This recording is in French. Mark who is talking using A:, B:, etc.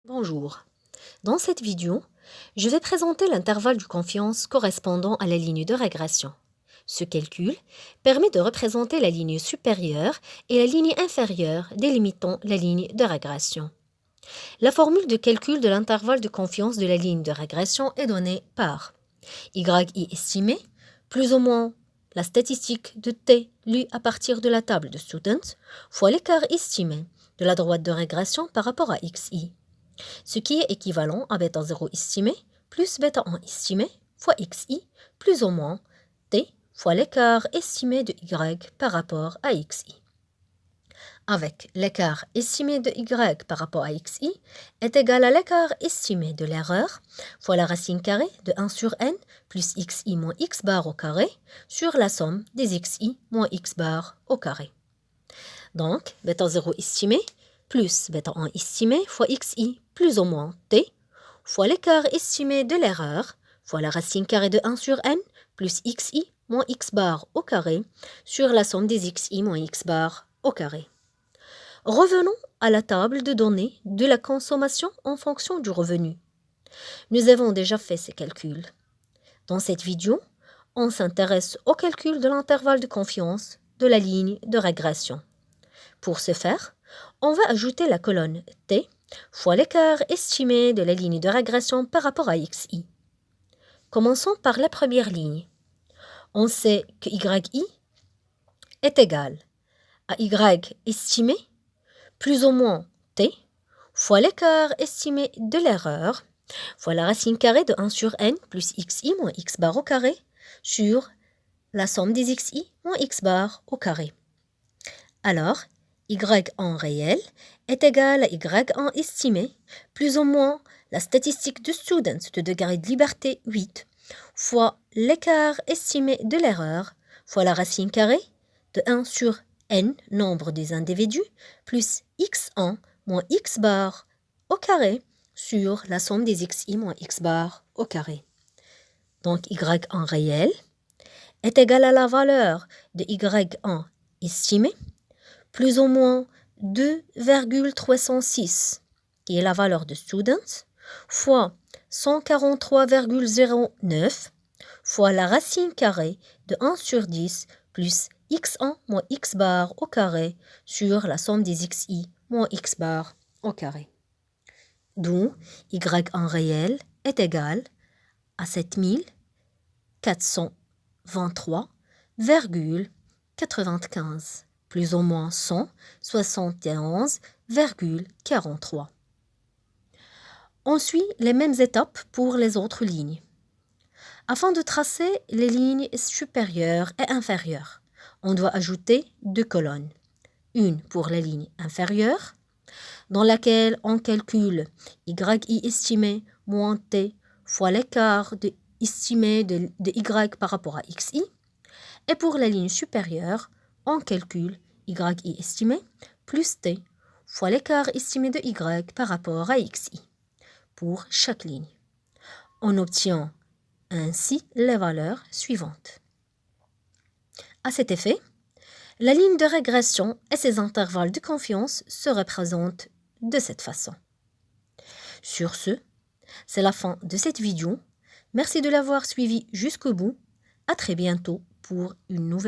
A: Bonjour. Dans cette vidéo, je vais présenter l'intervalle de confiance correspondant à la ligne de régression. Ce calcul permet de représenter la ligne supérieure et la ligne inférieure délimitant la ligne de régression. La formule de calcul de l'intervalle de confiance de la ligne de régression est donnée par yi estimé plus ou moins la statistique de t lue à partir de la table de Student fois l'écart estimé de la droite de régression par rapport à xi, ce qui est équivalent à bêta 0 estimé plus bêta 1 estimé fois xi plus ou moins t fois l'écart estimé de y par rapport à xi. Avec l'écart estimé de y par rapport à xi est égal à l'écart estimé de l'erreur fois la racine carrée de 1 sur n plus xi moins x bar au carré sur la somme des xi moins x bar au carré. Donc, bêta 0 estimé plus bêta 1 estimé fois xi plus ou moins t fois l'écart estimé de l'erreur fois la racine carrée de 1 sur n plus xi moins x bar au carré sur la somme des xi moins x bar au carré. Revenons à la table de données de la consommation en fonction du revenu. Nous avons déjà fait ces calculs. Dans cette vidéo, on s'intéresse au calcul de l'intervalle de confiance de la ligne de régression. Pour ce faire, on va ajouter la colonne t fois l'écart estimé de la ligne de régression par rapport à xi. Commençons par la première ligne. On sait que yi est égal à y estimé plus ou moins t fois l'écart estimé de l'erreur fois la racine carrée de 1 sur n plus xi moins x bar au carré sur la somme des xi moins x bar au carré. Alors, y en réel est égal à y en estimé plus ou moins la statistique de Student de degré de liberté 8 fois l'écart estimé de l'erreur fois la racine carrée de 1 sur n, nombre des individus, plus x1 moins x bar au carré sur la somme des xi moins x bar au carré. Donc y en réel est égal à la valeur de y en estimé plus ou moins 2,306, qui est la valeur de Student, fois 143,09 fois la racine carrée de 1 sur 10 plus x1 moins x bar au carré sur la somme des xi moins x bar au carré. D'où y en réel est égal à 7423,95 plus ou moins 171,43. On suit les mêmes étapes pour les autres lignes. Afin de tracer les lignes supérieures et inférieures, on doit ajouter deux colonnes. Une pour la ligne inférieure, dans laquelle on calcule yi estimé moins t fois l'écart estimé de y par rapport à xi, et pour la ligne supérieure, on calcule y estimé plus t fois l'écart estimé de y par rapport à xi pour chaque ligne. On obtient ainsi les valeurs suivantes. À cet effet, la ligne de régression et ses intervalles de confiance se représentent de cette façon. Sur ce, c'est la fin de cette vidéo. Merci de l'avoir suivi jusqu'au bout. À très bientôt pour une nouvelle